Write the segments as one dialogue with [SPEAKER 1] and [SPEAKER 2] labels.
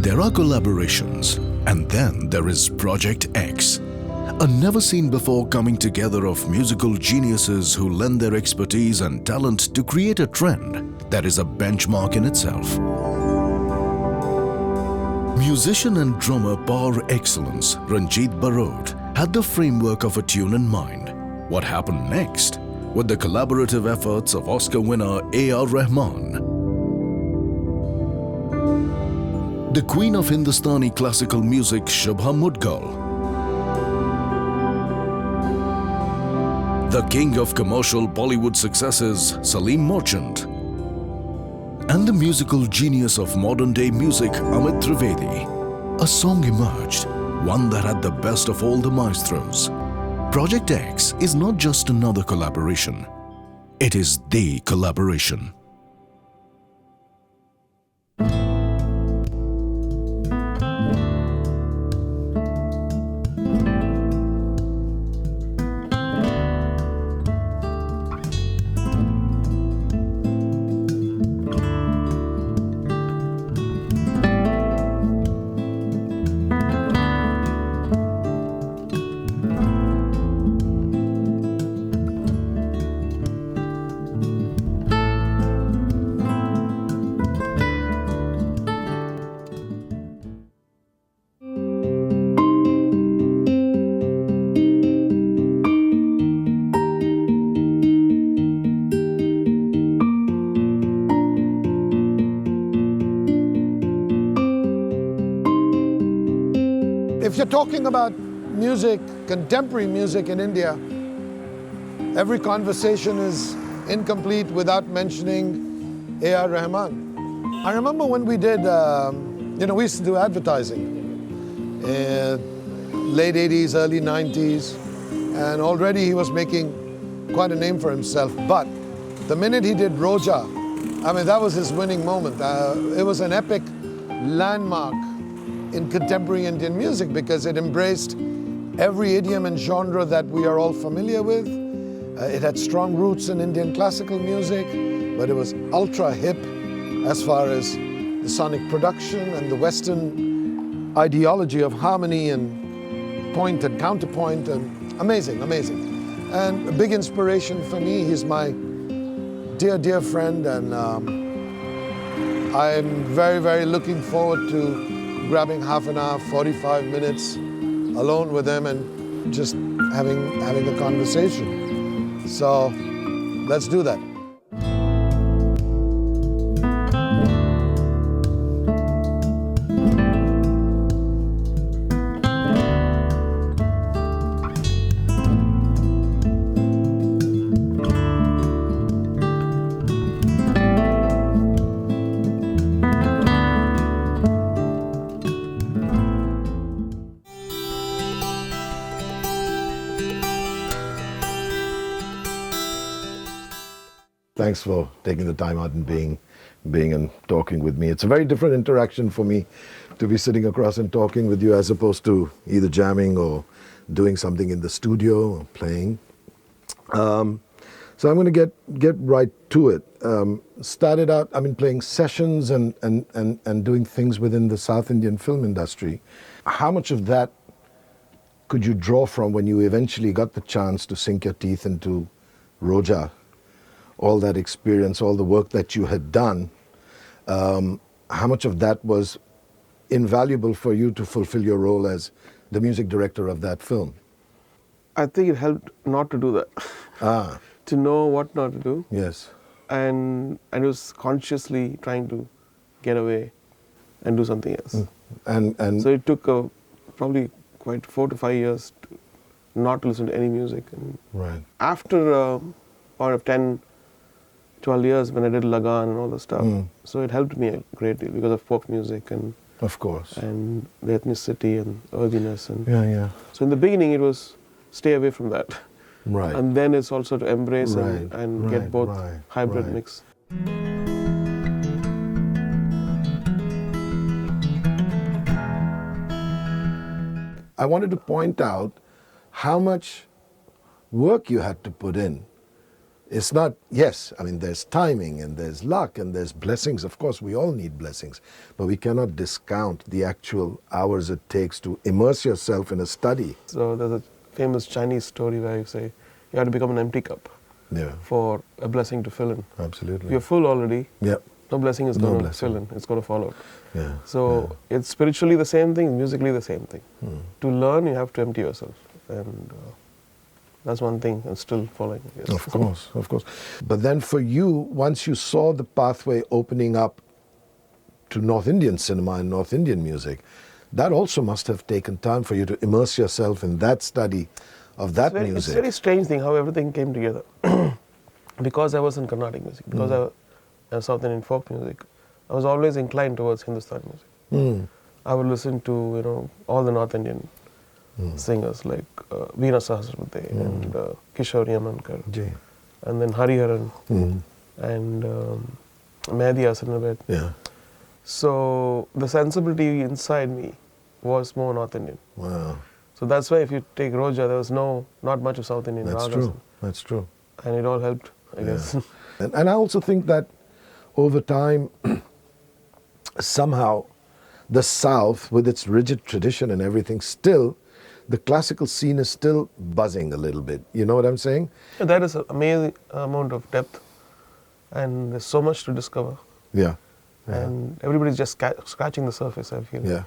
[SPEAKER 1] There are collaborations, and then there is Project X, a never-seen-before coming together of musical geniuses who lend their expertise and talent to create a trend that is a benchmark in itself. Musician and drummer par excellence Ranjit Barot had the framework of a tune in mind. What happened next? With the collaborative efforts of Oscar winner A.R Rahman, the queen of Hindustani classical music Shubha Mudgal, the king of commercial Bollywood successes Salim Merchant, and the musical genius of modern-day music Amit Trivedi, a song emerged, one that had the best of all the maestros. Project X is not just another collaboration, it is the collaboration.
[SPEAKER 2] If you're talking about music, contemporary music in India, every conversation is incomplete without mentioning A.R Rahman. I remember when we did, we used to do advertising in late 80s, early 90s, and already he was making quite a name for himself. But the minute he did Roja, I mean, that was his winning moment. It was an epic landmark in contemporary Indian music because it embraced every idiom and genre that we are all familiar with. It had strong roots in Indian classical music, but it was ultra hip as far as the sonic production and the Western ideology of harmony and point and counterpoint, and amazing, amazing. And a big inspiration for me. He's my dear, dear friend, and I'm very, very looking forward to grabbing half an hour, 45 minutes alone with him and just having a conversation. So let's do that.
[SPEAKER 3] Thanks for taking the time out and being and talking with me. It's a very different interaction for me to be sitting across and talking with you as opposed to either jamming or doing something in the studio or playing. So I'm going to get right to it. Started out, playing sessions and doing things within the South Indian film industry. How much of that could you draw from when you eventually got the chance to sink your teeth into Roja? All that experience, all the work that you had done, how much of that was invaluable for you to fulfill your role as the music director of that film?
[SPEAKER 4] I think it helped not to do that. To know what not to do.
[SPEAKER 3] Yes.
[SPEAKER 4] And I was consciously trying to get away and do something else.
[SPEAKER 3] And
[SPEAKER 4] so it took probably quite 4 to 5 years not to listen to any music. And
[SPEAKER 3] right.
[SPEAKER 4] After about 10, 12 years when I did Lagan and all the stuff. So it helped me a great deal because of folk music and
[SPEAKER 3] of course,
[SPEAKER 4] and the ethnicity and earthiness. And
[SPEAKER 3] yeah.
[SPEAKER 4] So in the beginning it was stay away from that.
[SPEAKER 3] Right.
[SPEAKER 4] And then it's also to embrace
[SPEAKER 3] right.
[SPEAKER 4] and
[SPEAKER 3] right.
[SPEAKER 4] get both
[SPEAKER 3] right.
[SPEAKER 4] hybrid
[SPEAKER 3] right.
[SPEAKER 4] mix.
[SPEAKER 3] I wanted to point out how much work you had to put in It's not, yes, I mean, there's timing and there's luck and there's blessings. Of course, we all need blessings, but we cannot discount the actual hours it takes to immerse yourself in a study.
[SPEAKER 4] So there's a famous Chinese story where you say you have to become an empty cup for a blessing to fill in.
[SPEAKER 3] Absolutely.
[SPEAKER 4] If you're full already, no blessing is going to
[SPEAKER 3] blessing.
[SPEAKER 4] fill in. It's going to follow.
[SPEAKER 3] Yeah.
[SPEAKER 4] So it's spiritually the same thing, musically the same thing. To learn, you have to empty yourself. And that's one thing I'm still following. Yes.
[SPEAKER 3] Of course, of course. But then for you, once you saw the pathway opening up to North Indian cinema and North Indian music, that also must have taken time for you to immerse yourself in that study of that music.
[SPEAKER 4] It's a very strange thing how everything came together. Because I was in Carnatic music, because I was South Indian folk music, I was always inclined towards Hindustani music. I would listen to all the North Indian singers like Veena Sahasrabudhe and Kishore Yamankar, and then Hariharan and Mehdi Hasan. So the sensibility inside me was more North Indian.
[SPEAKER 3] Wow.
[SPEAKER 4] So that's why if you take Roja, there was not much of South Indian
[SPEAKER 3] That's
[SPEAKER 4] ragas.
[SPEAKER 3] true. That's true.
[SPEAKER 4] And it all helped, I guess.
[SPEAKER 3] And I also think that over time, somehow, the South, with its rigid tradition and everything, still, the classical scene is still buzzing a little bit. You know what I'm saying?
[SPEAKER 4] There is an amazing amount of depth, and there's so much to discover.
[SPEAKER 3] Yeah.
[SPEAKER 4] And everybody's just scratching the surface, I feel.
[SPEAKER 3] Yeah.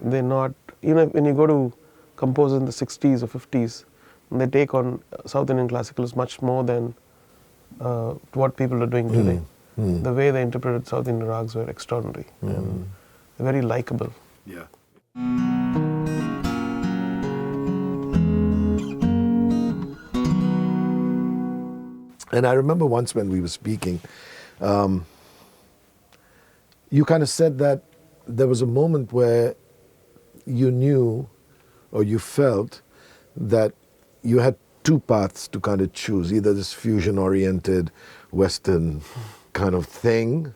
[SPEAKER 4] They're not, when you go to composers in the 60s or 50s, they take on South Indian classicals much more than what people are doing today. The way they interpreted South Indian rags were extraordinary and very likable.
[SPEAKER 3] Yeah. And I remember once when we were speaking, you kind of said that there was a moment where you knew or you felt that you had two paths to kind of choose, either this fusion-oriented Western kind of thing,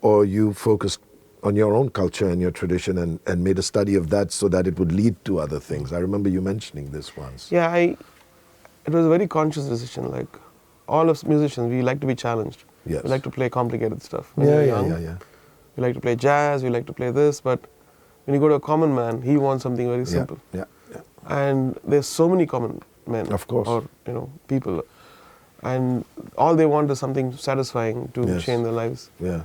[SPEAKER 3] or you focused on your own culture and your tradition and made a study of that so that it would lead to other things. I remember you mentioning this once.
[SPEAKER 4] Yeah, it was a very conscious decision. Like all of us musicians, we like to be challenged.
[SPEAKER 3] Yes.
[SPEAKER 4] We like to play complicated stuff. When
[SPEAKER 3] Yeah.
[SPEAKER 4] we're young. We like to play jazz, we like to play this, but when you go to a common man, he wants something very simple.
[SPEAKER 3] Yeah.
[SPEAKER 4] And there's so many common men.
[SPEAKER 3] Of course.
[SPEAKER 4] Or, people. And all they want is something satisfying to change their lives.
[SPEAKER 3] Yeah.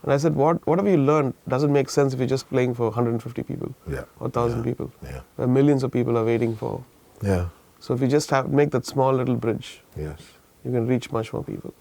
[SPEAKER 4] And I said, whatever you learn doesn't make sense if you're just playing for 150 people or 1,000 people.
[SPEAKER 3] Yeah.
[SPEAKER 4] Where millions of people are waiting for.
[SPEAKER 3] Yeah.
[SPEAKER 4] So if you just make that small little bridge,
[SPEAKER 3] Yes.
[SPEAKER 4] you can reach much more people.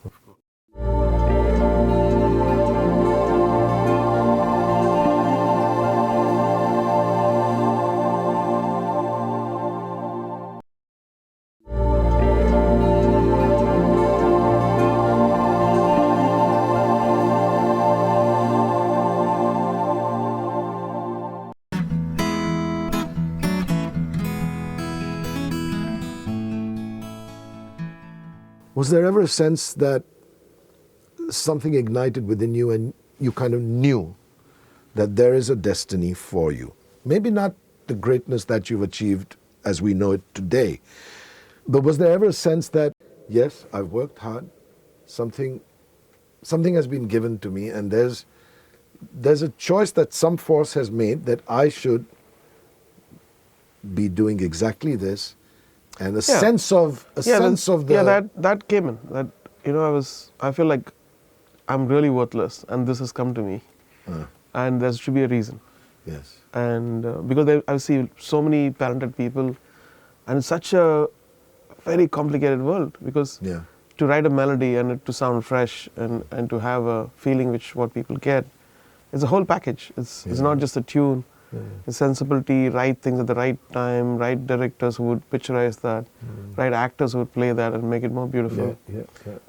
[SPEAKER 3] Was there ever a sense that something ignited within you and you kind of knew that there is a destiny for you? Maybe not the greatness that you've achieved as we know it today, but was there ever a sense that, yes, I've worked hard, something has been given to me, and there's a choice that some force has made that I should be doing exactly this, and a sense of
[SPEAKER 4] that came in. That I feel like I'm really worthless, and this has come to me, and there should be a reason.
[SPEAKER 3] Yes.
[SPEAKER 4] And because I see so many talented people, and it's such a very complicated world. Because to write a melody and it to sound fresh and to have a feeling what people get, it's a whole package. It's not just a tune. It's sensibility, right things at the right time, right directors who would picturize that, right actors who would play that and make it more beautiful,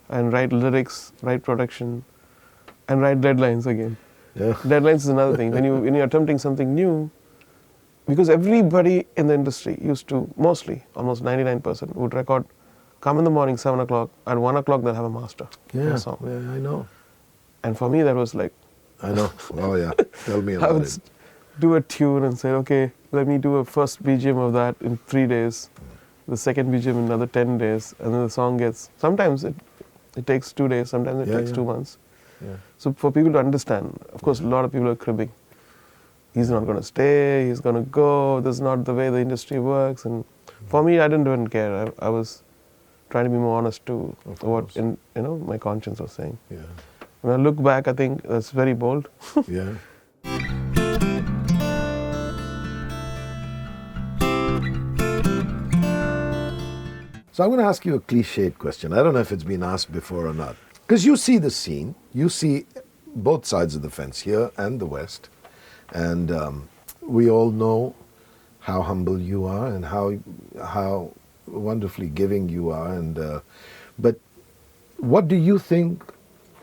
[SPEAKER 4] and right lyrics, right production, and right deadlines again.
[SPEAKER 3] Yeah.
[SPEAKER 4] Deadlines is another thing. When you're attempting something new, because everybody in the industry used to, mostly, almost 99%, would record, come in the morning, 7 o'clock, at 1 o'clock they'll have a master.
[SPEAKER 3] Yeah,
[SPEAKER 4] a song.
[SPEAKER 3] yeah, I know.
[SPEAKER 4] And for me that was like...
[SPEAKER 3] I know. Oh yeah, tell me
[SPEAKER 4] I
[SPEAKER 3] about
[SPEAKER 4] would
[SPEAKER 3] it.
[SPEAKER 4] do a tune and say, okay, let me do a first BGM of that in 3 days. the second BGM in another 10 days, and then the song gets, sometimes it takes 2 days, sometimes it takes 2 months.
[SPEAKER 3] Yeah.
[SPEAKER 4] So for people to understand, of course, a lot of people are cribbing. He's not going to stay, he's going to go, this is not the way the industry works. And for me, I didn't even care. I was trying to be more honest to what my conscience was saying.
[SPEAKER 3] Yeah.
[SPEAKER 4] When I look back, I think that's very bold.
[SPEAKER 3] Yeah. So I'm going to ask you a cliched question. I don't know if it's been asked before or not. Because you see the scene, you see both sides of the fence, here and the West. And we all know how humble you are and how wonderfully giving you are. And but what do you think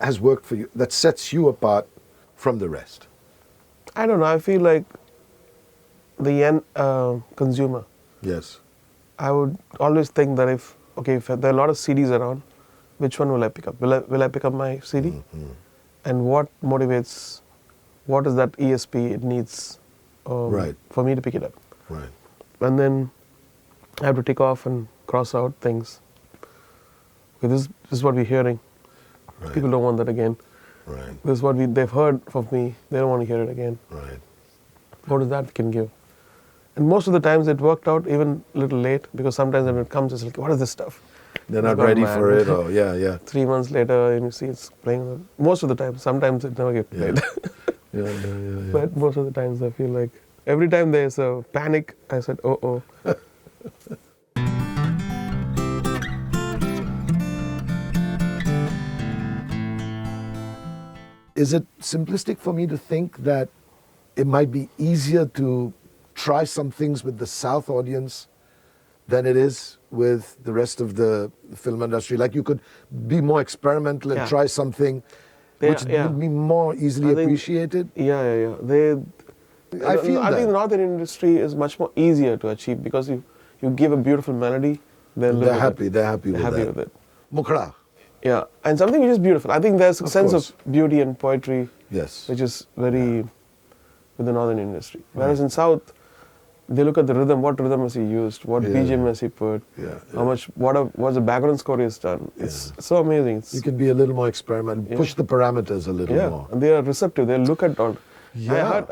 [SPEAKER 3] has worked for you that sets you apart from the rest?
[SPEAKER 4] I don't know. I feel like the end consumer.
[SPEAKER 3] Yes.
[SPEAKER 4] I would always think that if there are a lot of CDs around, which one will I pick up? Will I pick up my CD?
[SPEAKER 3] Mm-hmm.
[SPEAKER 4] And what motivates? What is that ESP it needs for me to pick it up?
[SPEAKER 3] Right.
[SPEAKER 4] And then I have to tick off and cross out things. Okay, this is what we're hearing.
[SPEAKER 3] Right.
[SPEAKER 4] People don't want that again.
[SPEAKER 3] Right.
[SPEAKER 4] This is what they've heard of me. They don't want to hear it again.
[SPEAKER 3] Right.
[SPEAKER 4] What is that we can give? And most of the times it worked out even a little late, because sometimes when it comes, it's like, what is this stuff?
[SPEAKER 3] They're not ready for it, or yeah.
[SPEAKER 4] 3 months later, and you see it's playing. Most of the time, sometimes it never gets played.
[SPEAKER 3] Yeah.
[SPEAKER 4] But most of the times, I feel like every time there's a panic, I said, oh.
[SPEAKER 3] Is it simplistic for me to think that it might be easier to try some things with the South audience than it is with the rest of the film industry? Like you could be more experimental and try something which would be more easily appreciated?
[SPEAKER 4] Yeah.
[SPEAKER 3] I feel
[SPEAKER 4] I think the Northern industry is much more easier to achieve, because you give a beautiful melody, they're
[SPEAKER 3] happy with it. Mukhra.
[SPEAKER 4] Yeah, and something which is beautiful. I think there's a sense of beauty and poetry, which is very with the Northern industry. Whereas in South, they look at the rhythm. What rhythm has he used? What BGM has he put? How much? What's the background score he's done? It's so amazing.
[SPEAKER 3] You can be a little more experimental, push the parameters a little more.
[SPEAKER 4] And they are receptive. They look at all. I heard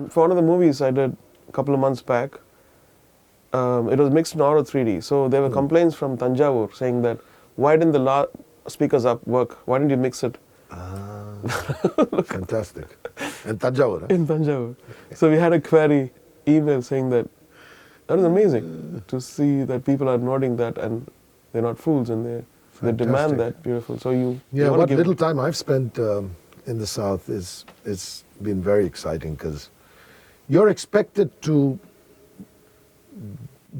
[SPEAKER 4] for one of the movies I did a couple of months back. It was mixed in Auro 3D. So there were complaints from Tanjavur saying that why didn't the speakers up work? Why didn't you mix it?
[SPEAKER 3] Fantastic. In Tanjavur, huh?
[SPEAKER 4] In Tanjavur. So we had a query email saying that was amazing to see that people are noting that, and they're not fools, and they demand that beautiful. So
[SPEAKER 3] what little time I've spent in the South it's been very exciting, because you're expected to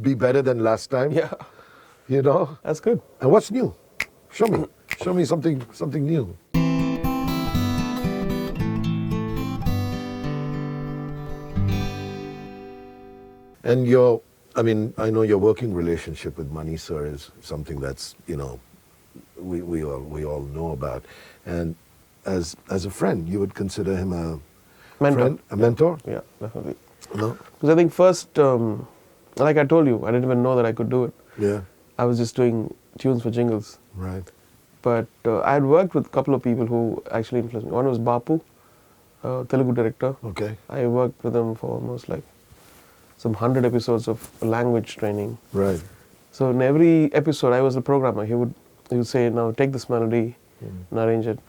[SPEAKER 3] be better than last time.
[SPEAKER 4] Yeah.
[SPEAKER 3] You know?
[SPEAKER 4] That's good.
[SPEAKER 3] And what's new? Show me something new. And I know your working relationship with Mani sir is something that's, we all know about. And as a friend, you would consider him a
[SPEAKER 4] mentor.
[SPEAKER 3] A mentor?
[SPEAKER 4] Yeah, definitely.
[SPEAKER 3] No?
[SPEAKER 4] Because I think first, like I told you, I didn't even know that I could do it.
[SPEAKER 3] Yeah.
[SPEAKER 4] I was just doing tunes for jingles.
[SPEAKER 3] Right.
[SPEAKER 4] But I had worked with a couple of people who actually influenced me. One was Bapu, Telugu director.
[SPEAKER 3] Okay.
[SPEAKER 4] I worked with him for almost like some 100 episodes of language training.
[SPEAKER 3] Right.
[SPEAKER 4] So in every episode, I was the programmer. He would say, now take this melody and arrange it.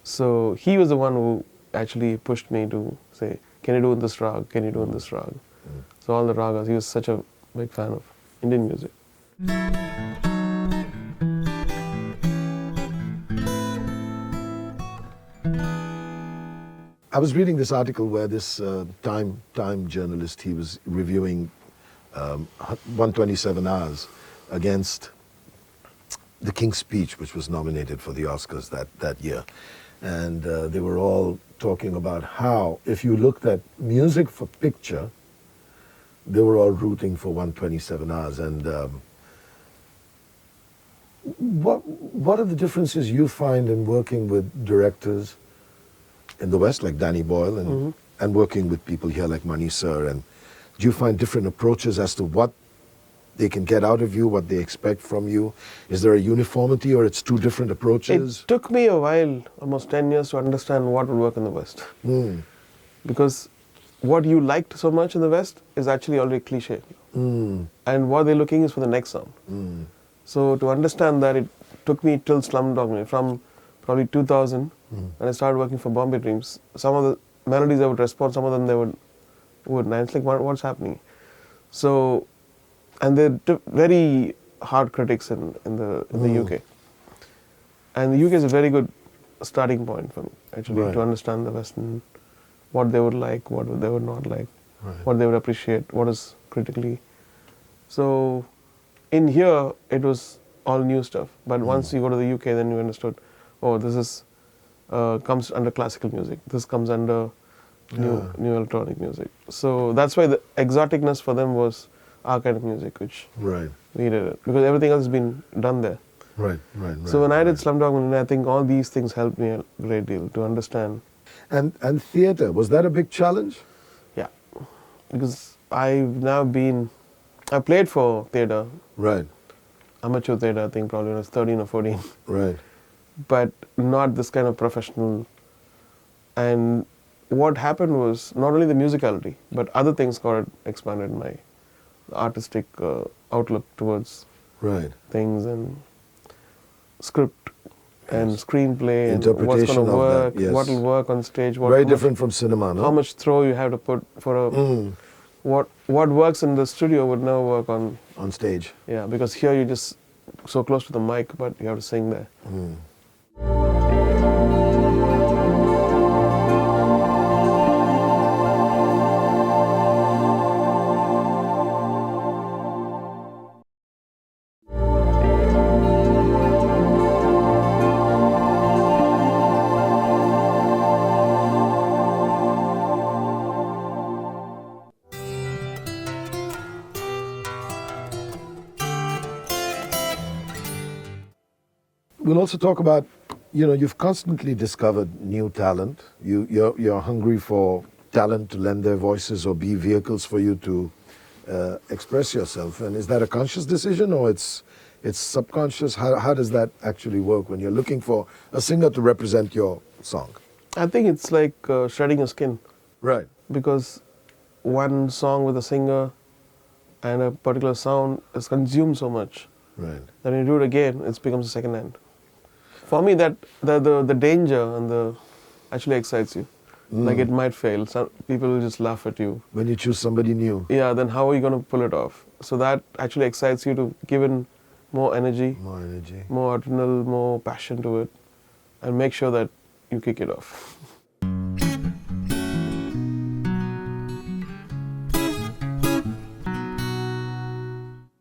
[SPEAKER 4] So he was the one who actually pushed me to say, can you do in this rag? Can you do in this rag? So all the ragas, he was such a big fan of Indian music.
[SPEAKER 3] I was reading this article where this Time journalist, he was reviewing 127 Hours against The King's Speech, which was nominated for the Oscars that year. And they were all talking about how, if you looked at music for picture, they were all rooting for 127 Hours. And what are the differences you find in working with directors in the West, like Danny Boyle, and working with people here like Mani sir? And do you find different approaches as to what they can get out of you, what they expect from you? Is there a uniformity, or it's two different approaches?
[SPEAKER 4] It took me a while, almost 10 years, to understand what would work in the West. Because what you liked so much in the West is actually already cliche. And what they're looking is for the next sound. So to understand that, it took me till Slumdog Millionaire, from probably 2000, when I started working for Bombay Dreams. Some of the melodies I would respond, some of them they wouldn't. And it's like, what's happening? So, and they're very hard critics in the UK. And the UK is a very good starting point for me, actually, to understand the Western, what they would like, what they would not like, what they would appreciate, what is critically. So, in here, it was all new stuff. But once you go to the UK, then you understood, oh, this is comes under classical music. This comes under new electronic music. So that's why the exoticness for them was our kind of music, which we did it. Because everything else has been done there. So when I did Slumdog Millionaire, I think all these things helped me a great deal to understand.
[SPEAKER 3] And theatre, was that a big challenge?
[SPEAKER 4] Yeah. Because I played for theatre. Amateur theatre, I think probably when I was 13 or 14. But not this kind of professional. And what happened was not only the musicality, but other things got expanded, my artistic outlook towards things, and script and screenplay, and what's going to work, what will work on stage.
[SPEAKER 3] Very different from cinema, no?
[SPEAKER 4] How much throw you have to put for a... What works in the studio would never work on
[SPEAKER 3] stage.
[SPEAKER 4] Yeah, because here you're just so close to the mic, but you have to sing there.
[SPEAKER 3] We'll also talk about, you've constantly discovered new talent. You're hungry for talent to lend their voices or be vehicles for you to express yourself. And is that a conscious decision, or it's subconscious? How does that actually work when you're looking for a singer to represent your song?
[SPEAKER 4] I think it's like shredding your skin. Because one song with a singer and a particular sound is consumed so much. Then when you do it again, it becomes a second hand. For me, that the danger and actually excites you. Like it might fail. Some people will just laugh at you.
[SPEAKER 3] When you choose somebody new.
[SPEAKER 4] Yeah, then how are you going to pull it off? So that actually excites you to give in more energy, more adrenaline, more passion to it, and make sure that you kick it off.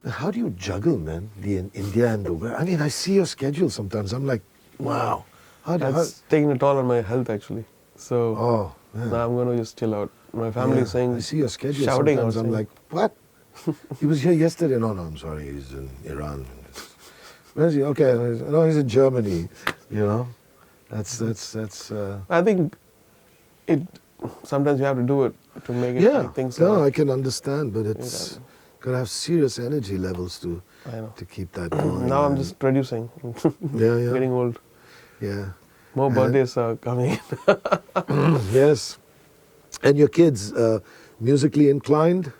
[SPEAKER 3] How do you juggle, man, in India and the West? I mean, I see your schedule sometimes. I'm like, wow.
[SPEAKER 4] That's taking a toll on my health, actually. So now I'm going to just chill out. My family is saying,
[SPEAKER 3] I see your schedule
[SPEAKER 4] shouting
[SPEAKER 3] sometimes. I'm like, what? He was here yesterday. No, I'm sorry. He's in Iran. Where is he? Okay. No, he's in Germany. That's.
[SPEAKER 4] I think sometimes you have to do it to make it make things.
[SPEAKER 3] No, I can understand, but it's got to have serious energy levels to keep that going.
[SPEAKER 4] Now I'm just producing. Getting old. More birthdays are coming.
[SPEAKER 3] Yes. And your kids, musically inclined?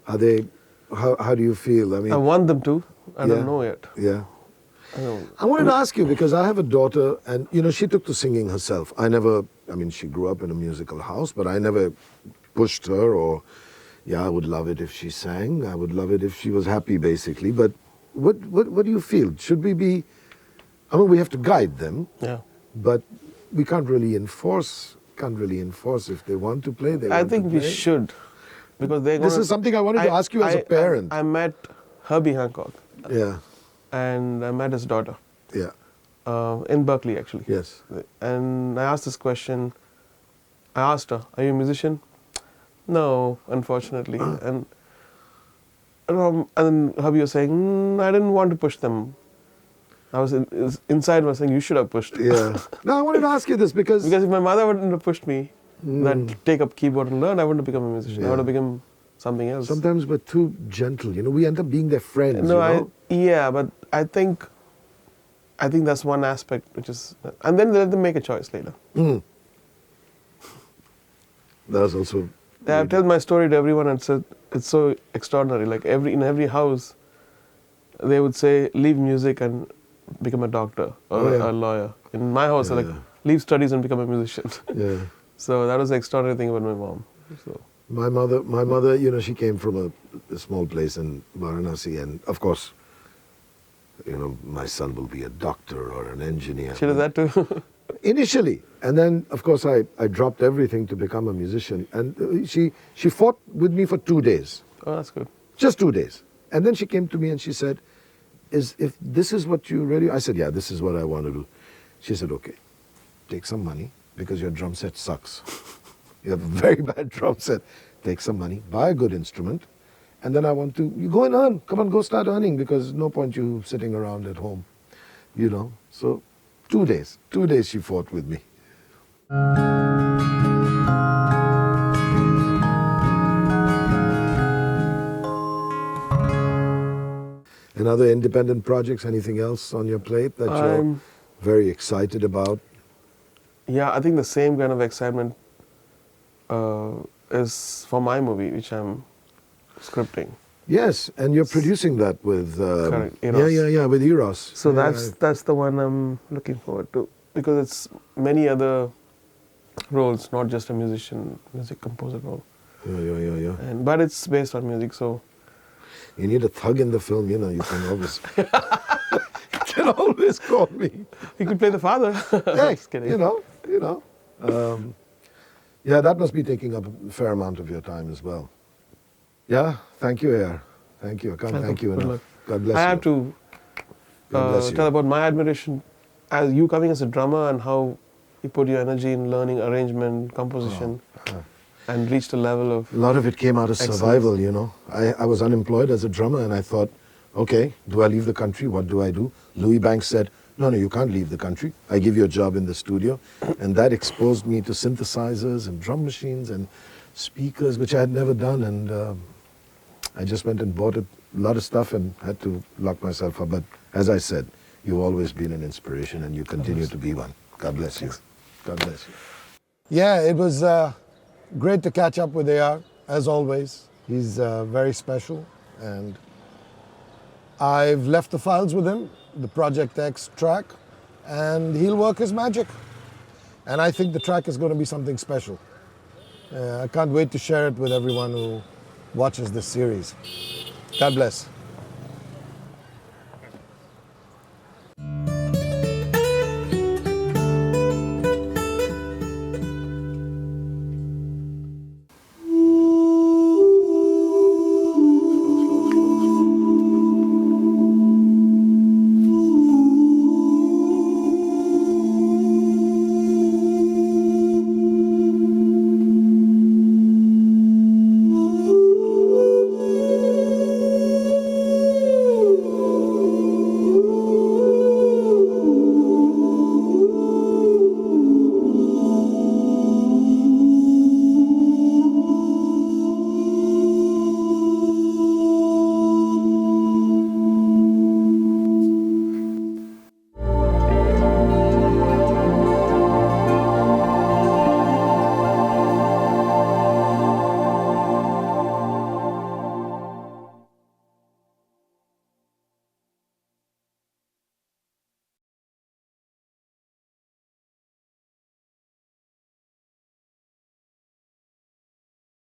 [SPEAKER 3] Are they? How do you feel?
[SPEAKER 4] I want them to. I don't know yet. I
[SPEAKER 3] wanted to ask you, because I have a daughter, and she took to singing herself. She grew up in a musical house, but I never pushed her or. I would love it if she sang. I would love it if she was happy, basically. But what do you feel? Should we be? We have to guide them. But we can't really enforce. If they want to play.
[SPEAKER 4] I think we should, because
[SPEAKER 3] this is something I wanted to ask you as a parent.
[SPEAKER 4] I met Herbie Hancock. And I met his daughter. In Berkeley, actually. And I asked this question. I asked her, "Are you a musician?" No, unfortunately. And then Herbie was saying, I didn't want to push them. I was inside was saying, you should have pushed.
[SPEAKER 3] No, I wanted to ask you this because
[SPEAKER 4] if my mother wouldn't have pushed me, that take up keyboard and learn, I wouldn't have become a musician. I would have become something else.
[SPEAKER 3] Sometimes we're too gentle, you know, we end up being their friends,
[SPEAKER 4] No,
[SPEAKER 3] you know?
[SPEAKER 4] yeah, but I think that's one aspect which is, and then let them make a choice later.
[SPEAKER 3] That's also...
[SPEAKER 4] I tell my story to everyone and said it's so extraordinary. Like in every house, they would say leave music and become a doctor or a lawyer. In my house, they're like leave studies and become a musician.
[SPEAKER 3] Yeah.
[SPEAKER 4] So that was the extraordinary thing about my mom. So.
[SPEAKER 3] My mother, you know, she came from a small place in Varanasi, and of course, you know, my son will be a doctor or an engineer.
[SPEAKER 4] She did that too?
[SPEAKER 3] Initially. And then, of course, I dropped everything to become a musician. And she fought with me for 2 days.
[SPEAKER 4] Oh, that's good.
[SPEAKER 3] Just 2 days. And then she came to me and she said, if this is what you really... I said, yeah, this is what I want to do. She said, okay, take some money because your drum set sucks. You have a very bad drum set. Take some money, buy a good instrument, and then you go and earn. Come on, go start earning, because no point you sitting around at home, you know. So 2 days she fought with me. And other independent projects, anything else on your plate that you're very excited about?
[SPEAKER 4] Yeah, I think the same kind of excitement is for my movie, which I'm scripting.
[SPEAKER 3] Yes, and you're producing that with...
[SPEAKER 4] Correct, Eros.
[SPEAKER 3] with Eros.
[SPEAKER 4] So that's the one I'm looking forward to, because it's many other roles, not just a musician, music composer role.
[SPEAKER 3] Yeah.
[SPEAKER 4] But it's based on music, so...
[SPEAKER 3] You need a thug in the film, you know, you can always... you can always call me.
[SPEAKER 4] You could play the father.
[SPEAKER 3] Hey,
[SPEAKER 4] Just kidding.
[SPEAKER 3] you know. Yeah, that must be taking up a fair amount of your time as well. Yeah, thank you, A.R. Thank you. I can't thank you enough. God bless you.
[SPEAKER 4] I have to tell about my admiration as you coming as a drummer and how you put your energy in learning arrangement, composition, and reached a level of...
[SPEAKER 3] A lot of it came out of
[SPEAKER 4] excellence.
[SPEAKER 3] survival, you know. I was unemployed as a drummer and I thought, okay, do I leave the country? What do I do? Louis Banks said, no, you can't leave the country. I give you a job in the studio. And that exposed me to synthesizers and drum machines and speakers, which I had never done. And I just went and bought a lot of stuff and had to lock myself up. But as I said, you've always been an inspiration and you continue to be one. God bless you. God bless you.
[SPEAKER 2] Yeah, it was great to catch up with A.R, as always. He's very special, and I've left the files with him, the ProjectX track, and he'll work his magic. And I think the track is going to be something special. I can't wait to share it with everyone who watches this series. God bless.